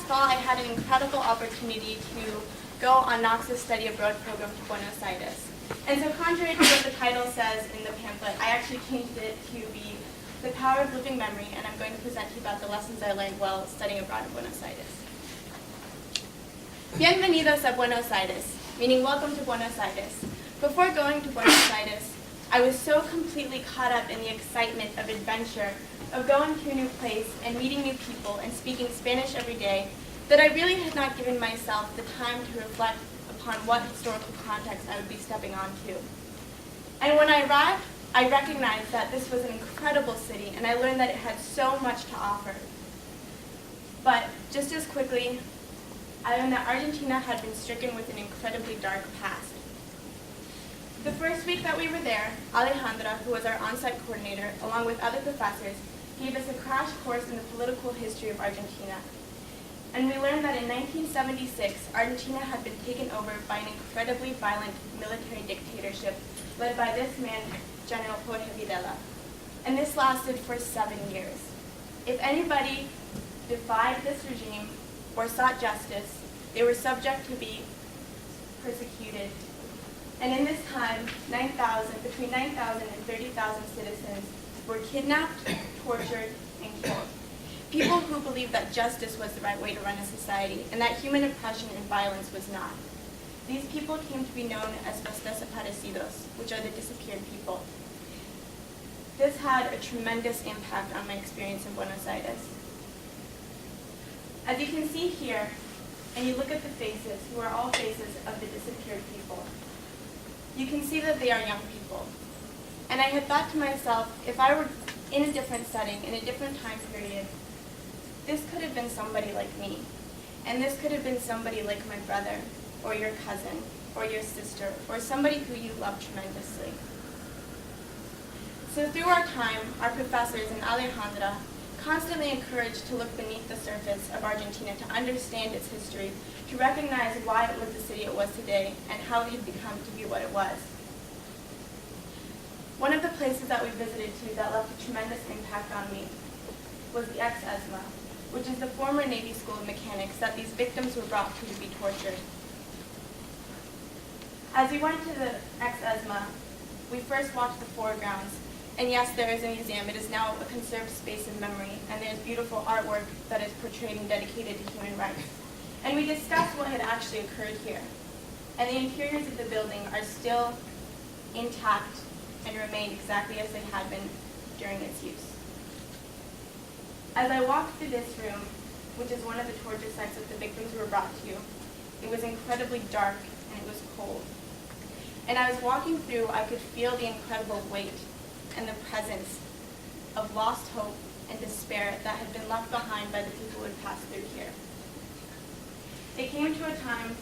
fall, I had an incredible opportunity to go on Knox's study abroad program to Buenos Aires. And so contrary to what the title says in the pamphlet, I actually changed it to be The Power of Living Memory, and I'm going to present to you about the lessons I learned while studying abroad in Buenos Aires. Bienvenidos a Buenos Aires, meaning welcome to Buenos Aires. Before going to Buenos Aires, I was so completely caught up in the excitement of adventure, of going to a new place and meeting new people and speaking Spanish every day, that I really had not given myself the time to reflect upon what historical context I would be stepping onto. And when I arrived, I recognized that this was an incredible city, and I learned that it had so much to offer. But just as quickly, I learned that Argentina had been stricken with an incredibly dark past. The first week that we were there, Alejandra, who was our on-site coordinator, along with other professors, gave us a crash course in the political history of Argentina. And we learned that in 1976, Argentina had been taken over by an incredibly violent military dictatorship led by this man, General Jorge Videla. And this lasted for 7 years. If anybody defied this regime or sought justice, they were subject to be persecuted. And in this time, between 9,000 and 30,000 citizens were kidnapped, tortured, and killed. People who believed that justice was the right way to run a society and that human oppression and violence was not. These people came to be known as los desaparecidos, which are the disappeared people. This had a tremendous impact on my experience in Buenos Aires. As you can see here, and you look at the faces, who are all faces of the disappeared people, you can see that they are young people. And I had thought to myself, if I were in a different setting, in a different time period, this could have been somebody like me. And this could have been somebody like my brother, or your cousin, or your sister, or somebody who you love tremendously. So through our time, our professors and Alejandra constantly encouraged to look beneath the surface of Argentina to understand its history, to recognize why it was the city it was today, and how it had become to be what it was. One of the places that we visited to that left a tremendous impact on me was the ex-ESMA, which is the former Navy School of Mechanics that these victims were brought to be tortured. As we went to the ex-ESMA, we first walked the foregrounds, and yes, there is a museum. It is now a conserved space of memory, and there's beautiful artwork that is portrayed and dedicated to human rights. And we discussed what had actually occurred here. And the interiors of the building are still intact and remain exactly as they had been during its use. As I walked through this room, which is one of the torture sites that the victims were brought to, it was incredibly dark and it was cold. And I was walking through, I could feel the incredible weight and the presence of lost hope and despair that had been left behind by the people who had passed through here. It came to a time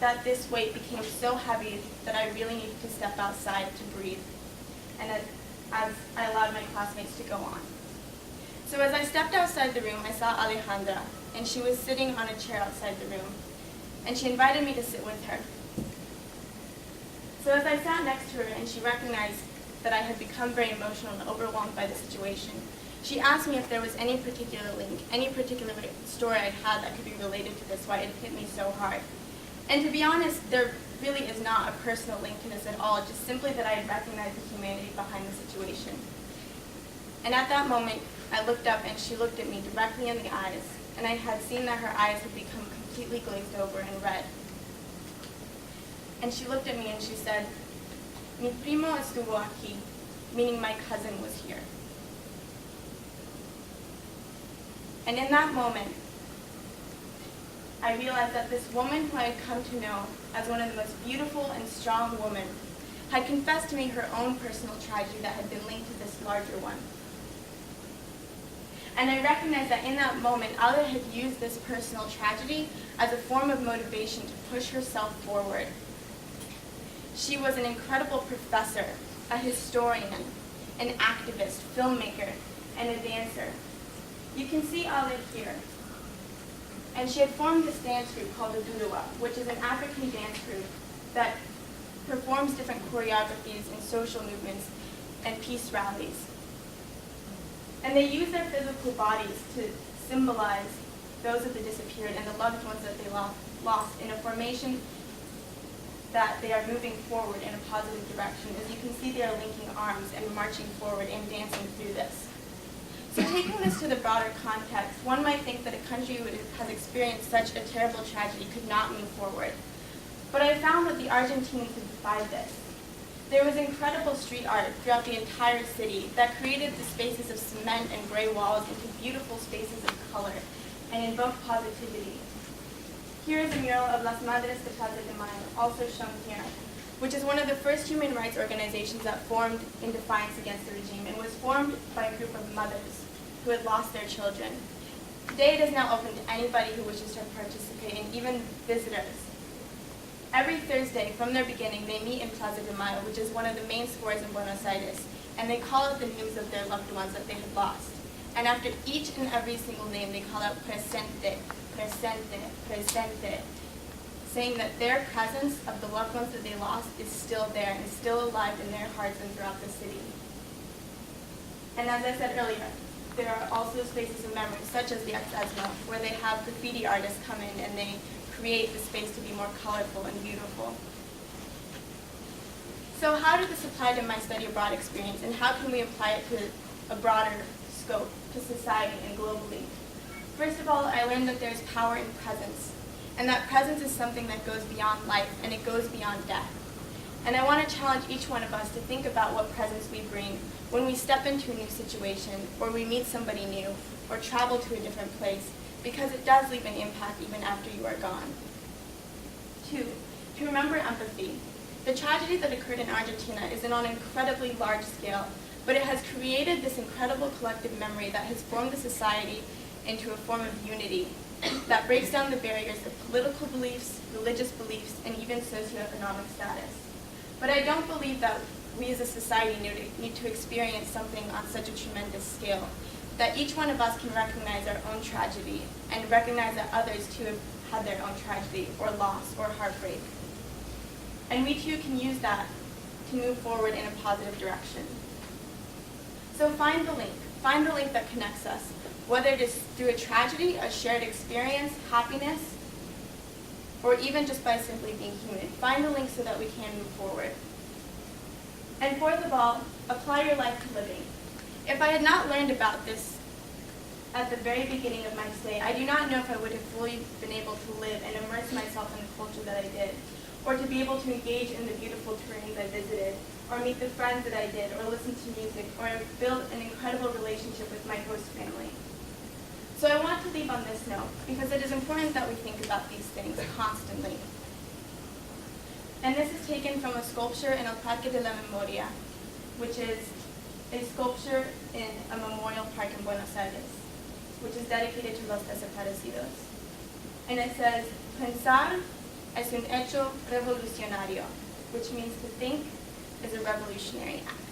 that this weight became so heavy that I really needed to step outside to breathe, and as I allowed my classmates to go on. So as I stepped outside the room, I saw Alejandra, and she was sitting on a chair outside the room, and she invited me to sit with her. So as I sat next to her and she recognized that I had become very emotional and overwhelmed by the situation, she asked me if there was any particular link, any particular story I had that could be related to this, why it hit me so hard. And to be honest, there really is not a personal link to this at all, just simply that I had recognized the humanity behind the situation. And at that moment, I looked up and she looked at me directly in the eyes, and I had seen that her eyes had become completely glazed over and red. And she looked at me and she said, "Mi primo estuvo aquí," meaning my cousin was here. And in that moment, I realized that this woman who I had come to know as one of the most beautiful and strong women had confessed to me her own personal tragedy that had been linked to this larger one. And I recognized that in that moment, Ale had used this personal tragedy as a form of motivation to push herself forward. She was an incredible professor, a historian, an activist, filmmaker, and a dancer. You can see Ale here. And she had formed this dance group called the Durua, which is an African dance group that performs different choreographies in social movements and peace rallies. And they use their physical bodies to symbolize those of the disappeared and the loved ones that they lost in a formation that they are moving forward in a positive direction. As you can see, they are linking arms and marching forward and dancing through this. So taking this to the broader context, one might think that a country that has experienced such a terrible tragedy could not move forward. But I found that the Argentines had defied this. There was incredible street art throughout the entire city that created the spaces of cement and gray walls into beautiful spaces of color and invoked positivity. Here is a mural of Las Madres de Plaza de Mayo, also shown here, which is one of the first human rights organizations that formed in defiance against the regime and was formed by a group of mothers who had lost their children. Today it is now open to anybody who wishes to participate, and even visitors. Every Thursday, from their beginning, they meet in Plaza de Mayo, which is one of the main squares in Buenos Aires, and they call out the names of their loved ones that they had lost. And after each and every single name, they call out presente, presente, presente, saying that their presence of the loved ones that they lost is still there and is still alive in their hearts and throughout the city. And as I said earlier, there are also spaces of memory, such as the ex-ESMO, where they have graffiti artists come in and they create the space to be more colorful and beautiful. So how did this apply to my study abroad experience, and how can we apply it to a broader scope, to society and globally? First of all, I learned that there's power in presence, and that presence is something that goes beyond life, and it goes beyond death. And I want to challenge each one of us to think about what presence we bring when we step into a new situation, or we meet somebody new, or travel to a different place, because it does leave an impact even after you are gone. 2, to remember empathy. The tragedy that occurred in Argentina is on an incredibly large scale, but it has created this incredible collective memory that has formed the society into a form of unity that breaks down the barriers of political beliefs, religious beliefs, and even socioeconomic status. But I don't believe that we as a society need to experience something on such a tremendous scale, that each one of us can recognize our own tragedy and recognize that others too have had their own tragedy or loss or heartbreak. And we too can use that to move forward in a positive direction. So find the link that connects us, whether it is through a tragedy, a shared experience, happiness, or even just by simply being human. Find the link so that we can move forward. And fourth of all, apply your life to living. If I had not learned about this at the very beginning of my stay, I do not know if I would have fully been able to live and immerse myself in the culture that I did, or to be able to engage in the beautiful terrains I visited, or meet the friends that I did, or listen to music, or build an incredible relationship with my host family. So I want to leave on this note, because it is important that we think about these things constantly. And this is taken from a sculpture in El Parque de la Memoria, which is a sculpture in a memorial park in Buenos Aires, which is dedicated to los desaparecidos. And it says, pensar es un hecho revolucionario, which means to think is a revolutionary act.